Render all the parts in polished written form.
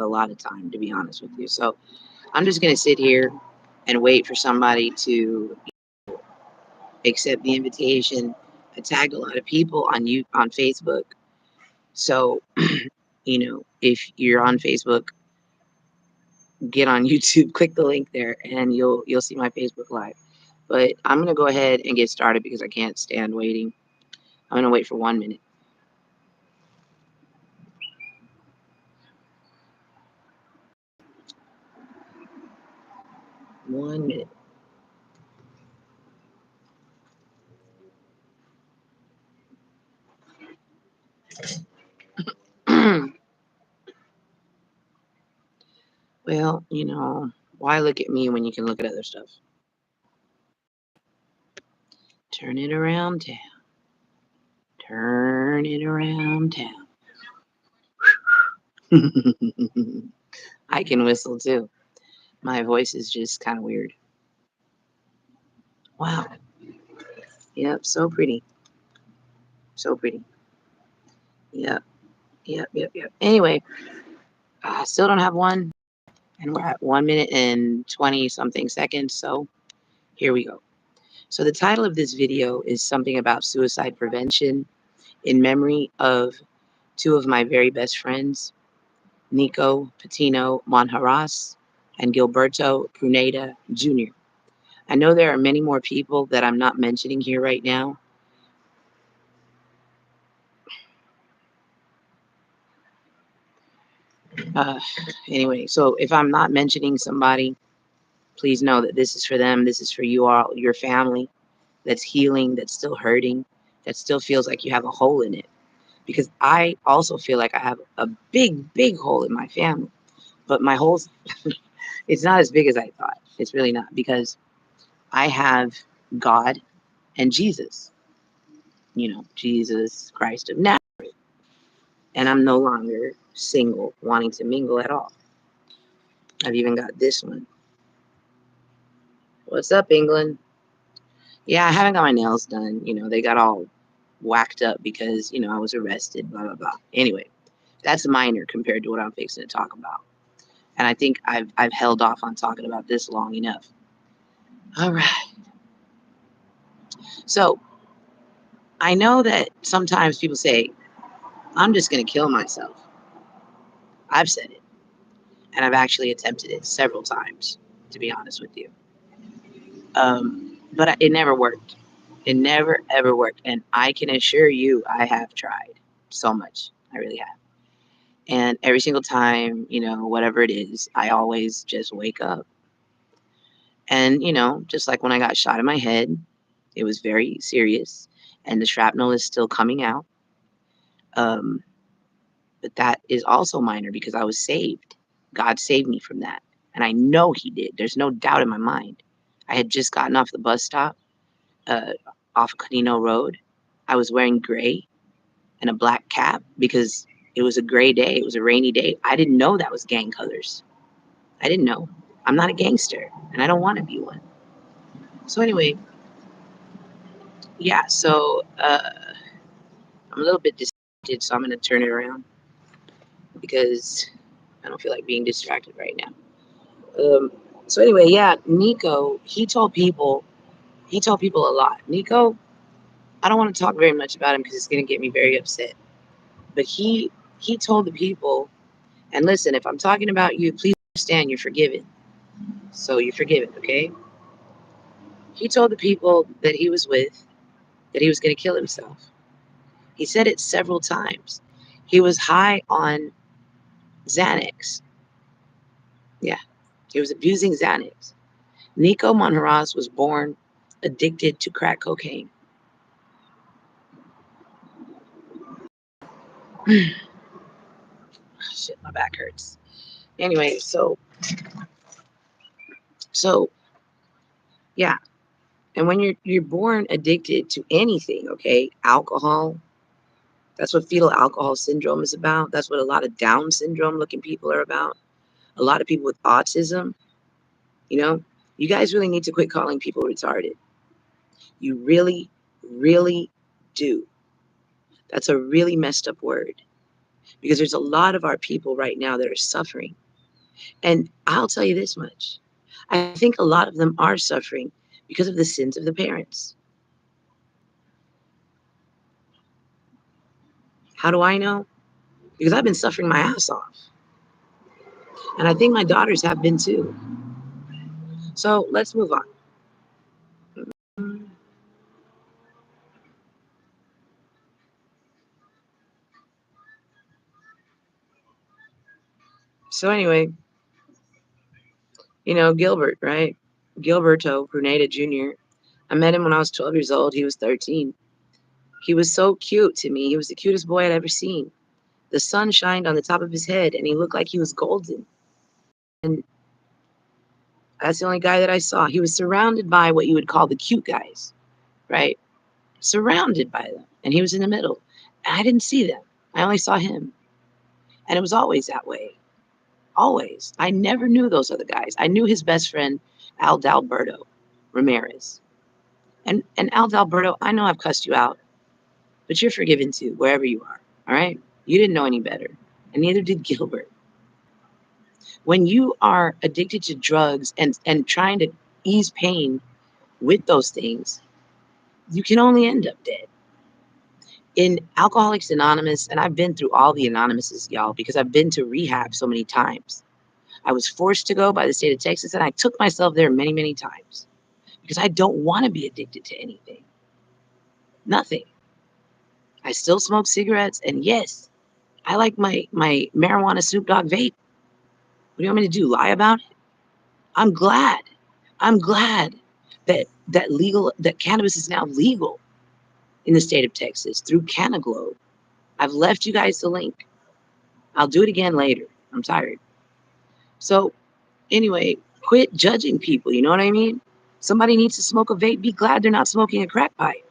a lot of time, to be honest with you. So I'm just going to sit here and wait for somebody to accept the invitation. I tagged a lot of people on Facebook. So, if you're on Facebook, get on YouTube, click the link there, and you'll see my Facebook Live. But I'm going to go ahead and get started because I can't stand waiting. I'm going to wait for 1 minute. One minute. Well, why look at me when you can look at other stuff? Turn it around town. Turn it around town. I can whistle too. My voice is just kind of weird. Wow. Yep, so pretty. So pretty. Yep. Anyway, I still don't have one. And we're at 1 minute and 20 something seconds. So here we go. So the title of this video is something about suicide prevention in memory of two of my very best friends, NICO PATINO Monjaras and Gilberto PRUNEDA Jr. I know there are many more people that I'm not mentioning here right now. Anyway, so if I'm not mentioning somebody, please know that this is for them. This is for you all, your family that's healing, that's still hurting, that still feels like you have a hole in it. Because I also feel like I have a big, big hole in my family. But my hole's, it's not as big as I thought. It's really not, because I have God and Jesus. Jesus Christ of Nazareth. And I'm no longer single, wanting to mingle at all. I've even got this one. What's up, England? Yeah, I haven't got my nails done. They got all whacked up because, I was arrested, blah, blah, blah. Anyway, that's minor compared to what I'm fixing to talk about. And I think I've held off on talking about this long enough. All right. So I know that sometimes people say, I'm just going to kill myself. I've said it. And I've actually attempted it several times, to be honest with you. But it never worked. It never, ever worked. And I can assure you, I have tried so much. I really have. And every single time, whatever it is, I always just wake up. And, just like when I got shot in my head, it was very serious. And the shrapnel is still coming out. But that is also minor because I was saved. God saved me from that. And I know he did. There's no doubt in my mind. I had just gotten off the bus stop off Canino Road. I was wearing gray and a black cap because it was a gray day. It was a rainy day. I didn't know that was gang colors. I didn't know. I'm not a gangster, and I don't want to be one. So anyway, yeah, so I'm a little bit distracted, so I'm going to turn it around because I don't feel like being distracted right now. So anyway, yeah, NICO, he told people a lot. NICO, I don't want to talk very much about him because it's going to get me very upset. But he told the people, and listen, if I'm talking about you, please understand you're forgiven. So you're forgiven, okay? He told the people that he was with that he was going to kill himself. He said it several times. He was high on Xanax. Yeah, he was abusing Xanax. NICO Monjaras was born addicted to crack cocaine. Shit, my back hurts. Anyway, so yeah. And when you're born addicted to anything, okay, alcohol, that's what fetal alcohol syndrome is about. That's what a lot of Down syndrome looking people are about. A lot of people with autism, you guys really need to quit calling people retarded. You really, really do. That's a really messed up word. because there's a lot of our people right now that are suffering. And I'll tell you this much. I think a lot of them are suffering because of the sins of the parents. How do I know? Because I've been suffering my ass off. And I think my daughters have been too. So let's move on. So anyway, Gilbert, right? Gilberto PRUNEDA Jr. I met him when I was 12 years old. He was 13. He was so cute to me. He was the cutest boy I'd ever seen. The sun shined on the top of his head, and he looked like he was golden. And that's the only guy that I saw. He was surrounded by what you would call the cute guys, right? Surrounded by them. And he was in the middle. And I didn't see them. I only saw him. And it was always that way. Always. I never knew those other guys. I knew his best friend, Adalberto Ramirez. And Adalberto, I know I've cussed you out, but you're forgiven too, wherever you are. All right? You didn't know any better. And neither did Gilbert. When you are addicted to drugs and trying to ease pain with those things, you can only end up dead. In Alcoholics Anonymous, and I've been through all the Anonymouses, y'all, because I've been to rehab so many times. I was forced to go by the state of Texas, and I took myself there many, many times because I don't want to be addicted to anything. Nothing. I still smoke cigarettes, and yes, I like my marijuana Snoop Dogg vape. What do you want me to do? Lie about it? I'm glad. I'm glad that cannabis is now legal in the state of Texas through Canaglobe. I've left you guys the link. I'll do it again later. I'm tired. So anyway, quit judging people. You know what I mean? Somebody needs to smoke a vape. Be glad they're not smoking a crack pipe.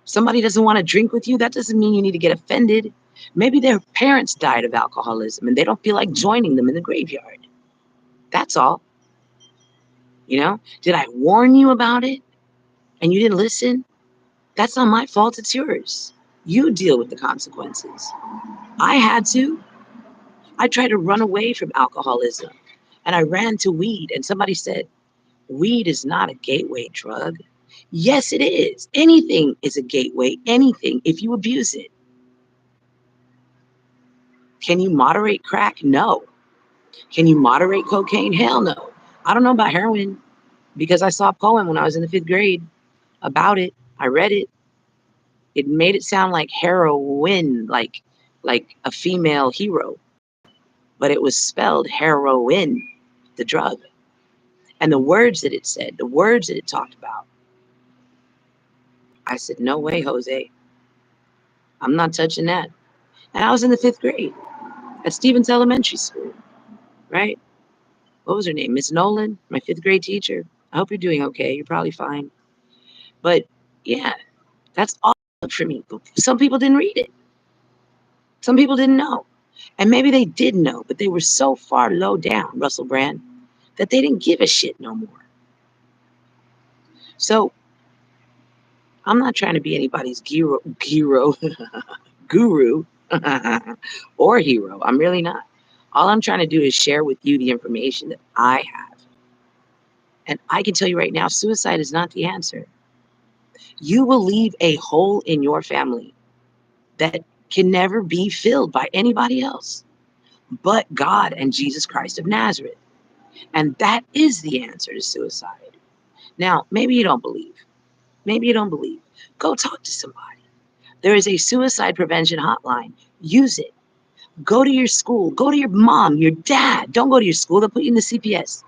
Somebody doesn't want to drink with you. That doesn't mean you need to get offended. Maybe their parents died of alcoholism and they don't feel like joining them in the graveyard. That's all. Did I warn you about it and you didn't listen? That's not my fault. It's yours. You deal with the consequences. I had to. I tried to run away from alcoholism and I ran to weed, and somebody said, weed is not a gateway drug. Yes, it is. Anything is a gateway. Anything, if you abuse it. Can you moderate crack? No. Can you moderate cocaine? Hell no. I don't know about heroin because I saw a poem when I was in the 5th grade about it. I read it. It made it sound like heroin, like a female hero, but it was spelled heroin, the drug. And the words that it said, the words that it talked about, I said, no way, Jose. I'm not touching that. And I was in the 5th grade at Stevens Elementary School, right? What was her name? Miss Nolan, my 5th grade teacher. I hope you're doing okay. You're probably fine. But yeah, that's all for me. Some people didn't read it. Some people didn't know. And maybe they did know, but they were so far low down, Russell Brand, that they didn't give a shit no more. So I'm not trying to be anybody's guru or hero. I'm really not. All I'm trying to do is share with you the information that I have. And I can tell you right now, suicide is not the answer. You will leave a hole in your family that can never be filled by anybody else but God and Jesus Christ of Nazareth. And that is the answer to suicide. Now, maybe you don't believe. Maybe you don't believe. Go talk to somebody. There is a suicide prevention hotline. Use it. Go to your school. Go to your mom, your dad. Don't go to your school. They'll put you in the CPS.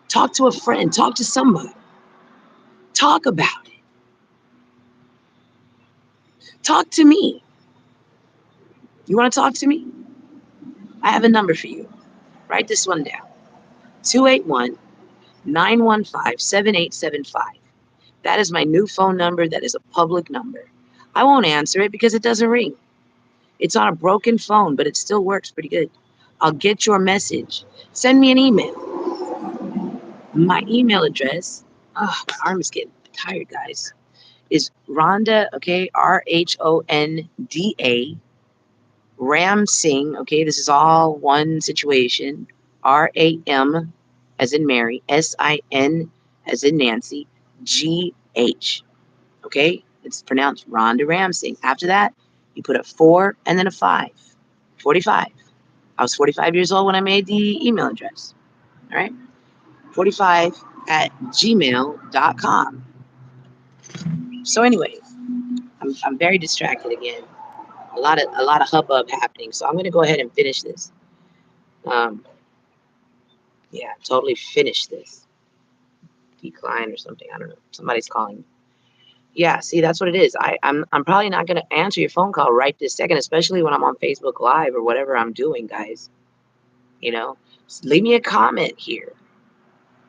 Talk to a friend. Talk to somebody. Talk about it. Talk to me. You want to talk to me? I have a number for you. Write this one down. 281-915-7875. That is my new phone number. That is a public number. I won't answer it because it doesn't ring. It's on a broken phone, but it still works pretty good. I'll get your message. Send me an email. My email address, my arm is getting tired, guys. is Rhonda, okay, RHONDA, Ramsingh, okay, this is all one situation. RAM as in Mary, SIN as in Nancy, GH, okay? It's pronounced Rhonda Ramsingh. After that, you put a 4 and then a 5. 45. I was 45 years old when I made the email address. All right? 45@gmail.com. So anyway, I'm very distracted again. A lot of hubbub happening. So I'm gonna go ahead and finish this. Yeah, totally finish this. Decline or something. I don't know. Somebody's calling. Yeah, see, that's what it is. I'm probably not gonna answer your phone call right this second, especially when I'm on Facebook Live or whatever I'm doing, guys. You know, just leave me a comment here.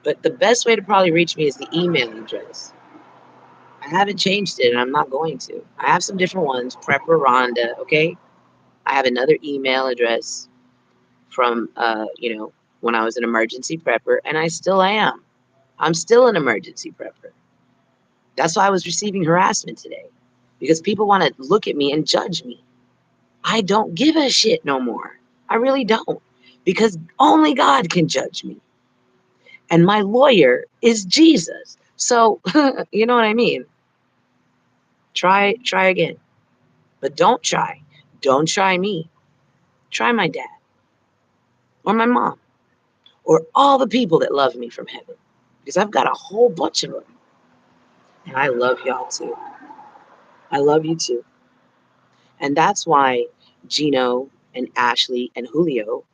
But the best way to probably reach me is the email address. I haven't changed it, and I'm not going to. I have some different ones. Prepper Rhonda, okay? I have another email address from, when I was an emergency prepper, and I still am. I'm still an emergency prepper. That's why I was receiving harassment today, because people want to look at me and judge me. I don't give a shit no more. I really don't, because only God can judge me. And my lawyer is Jesus. So, you know what I mean? Try again. But don't try. Don't try me. Try my dad or my mom or all the people that love me from heaven. Because I've got a whole bunch of them. And I love y'all too. I love you too. And that's why Gino and Ashley and Julio,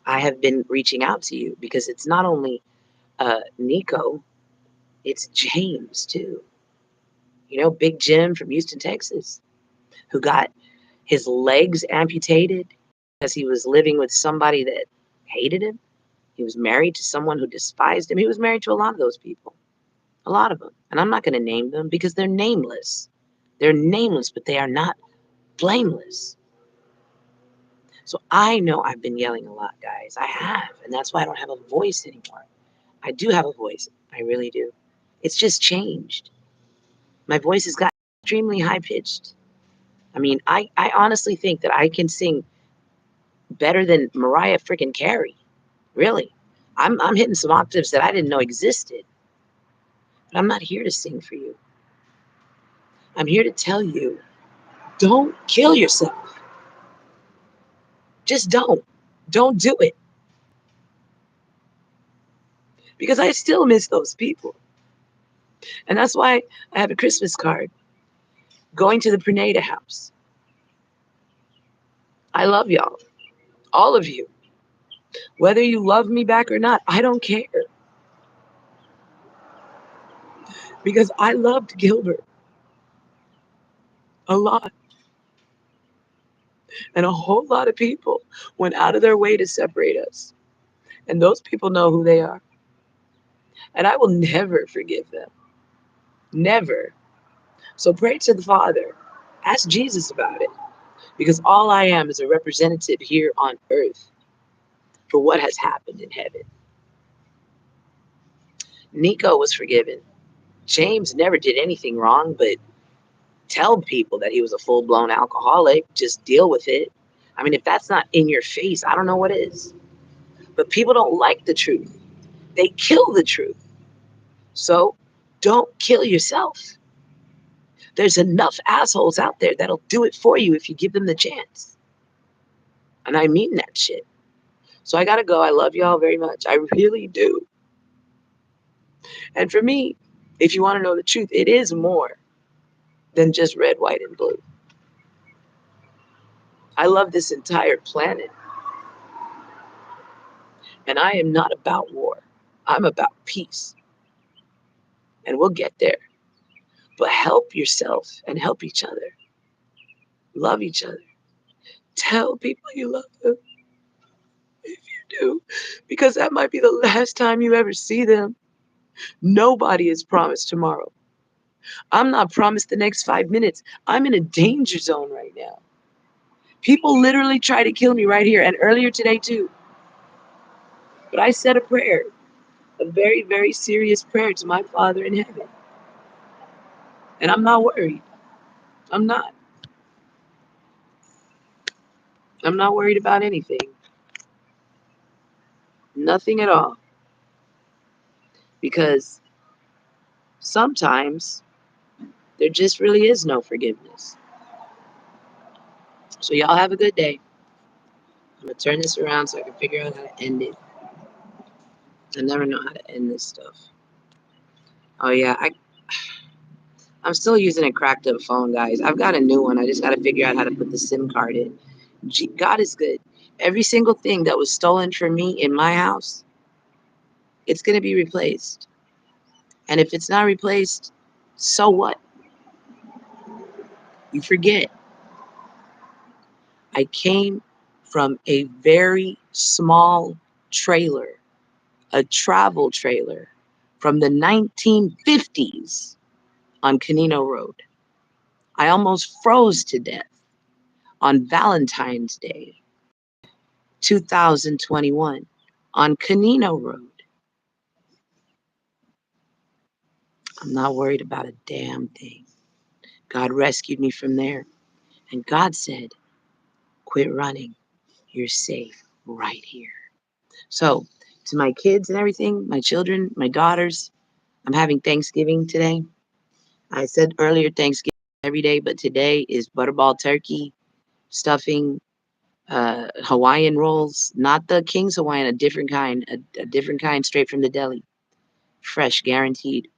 I have been reaching out to you, because it's not only NICO, it's James too. You know, Big Jim from Houston, Texas, who got his legs amputated because he was living with somebody that hated him. He was married to someone who despised him. He was married to a lot of those people, a lot of them. And I'm not going to name them because they're nameless. They're nameless, but they are not blameless. So I know I've been yelling a lot, guys. I have. And that's why I don't have a voice anymore. I do have a voice. I really do. It's just changed. My voice has got extremely high pitched. I mean, I honestly think that I can sing better than Mariah freaking Carey. Really. I'm hitting some octaves that I didn't know existed. But I'm not here to sing for you. I'm here to tell you, don't kill yourself. Just don't. Don't do it. Because I still miss those people. And that's why I have a Christmas card going to the PRUNEDA house. I love y'all. All of you. Whether you love me back or not, I don't care. Because I loved Gilbert a lot. And a whole lot of people went out of their way to separate us. And those people know who they are. And I will never forgive them. Never. So pray to the Father. Ask Jesus about it. Because all I am is a representative here on earth for what has happened in heaven. NICO was forgiven. James never did anything wrong, but tell people that he was a full-blown alcoholic. Just deal with it. I mean, if that's not in your face, I don't know what is. But people don't like the truth. They kill the truth. So don't kill yourself. There's enough assholes out there that'll do it for you if you give them the chance. And I mean that shit. So I gotta go. I love y'all very much. I really do. And for me, if you want to know the truth, it is more than just red, white, and blue. I love this entire planet. And I am not about war. I'm about peace. And we'll get there. But help yourself and help each other. Love each other. Tell people you love them. If you do. Because that might be the last time you ever see them. Nobody is promised tomorrow. I'm not promised the next 5 minutes. I'm in a danger zone right now. People literally try to kill me right here, and earlier today too. But I said a prayer, a very, very serious prayer to my Father in heaven. And I'm not worried. I'm not. I'm not worried about anything. Nothing at all. Because sometimes there just really is no forgiveness. So y'all have a good day. I'm going to turn this around so I can figure out how to end it. I never know how to end this stuff. Oh, yeah. I'm still using a cracked up phone, guys. I've got a new one. I just got to figure out how to put the SIM card in. God is good. Every single thing that was stolen from me in my house, it's going to be replaced. And if it's not replaced, so what? You forget. I came from a very small trailer, a travel trailer from the 1950s on Canino Road. I almost froze to death on Valentine's Day, 2021, on Canino Road. I'm not worried about a damn thing. God rescued me from there. And God said, quit running. You're safe right here. So, to my kids and everything, my children, my daughters, I'm having Thanksgiving today. I said earlier Thanksgiving every day, but today is butterball turkey, stuffing, Hawaiian rolls, not the King's Hawaiian, a different kind, a different kind straight from the deli. Fresh, guaranteed.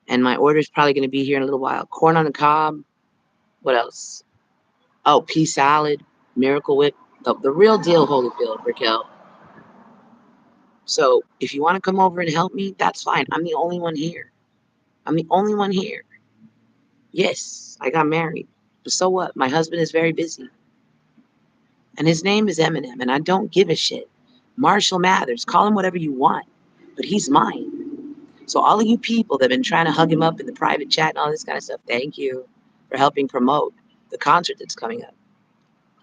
And my order is probably going to be here in a little while. Corn on the cob. What else? Oh, pea salad, Miracle Whip, the real deal, Holyfield, Raquel. So if you want to come over and help me, that's fine. I'm the only one here. I'm the only one here. Yes, I got married. But so what? My husband is very busy. And his name is Eminem, and I don't give a shit. Marshall Mathers, call him whatever you want, but he's mine. So all of you people that have been trying to hug him up in the private chat and all this kind of stuff, thank you for helping promote the concert that's coming up.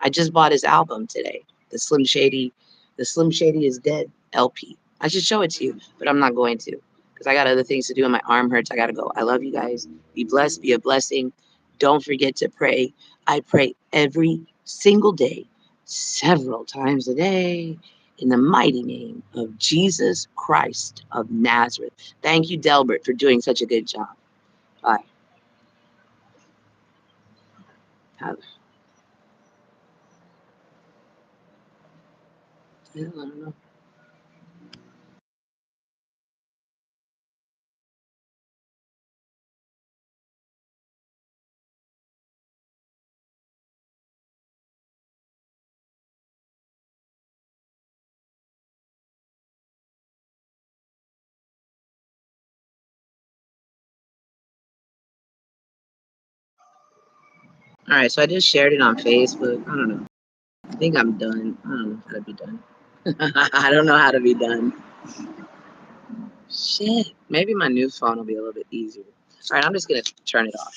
I just bought his album today, the Slim Shady is Dead LP. I should show it to you, but I'm not going to because I got other things to do and my arm hurts. I got to go. I love you guys. Be blessed, be a blessing. Don't forget to pray. I pray every single day, several times a day, in the mighty name of Jesus Christ of Nazareth. Thank you, Delbert, for doing such a good job. Bye. I don't know. All right, so I just shared it on Facebook. I don't know. I think I'm done. I don't know how to be done. I don't know how to be done. Shit. Maybe my new phone will be a little bit easier. All right, I'm just going to turn it off.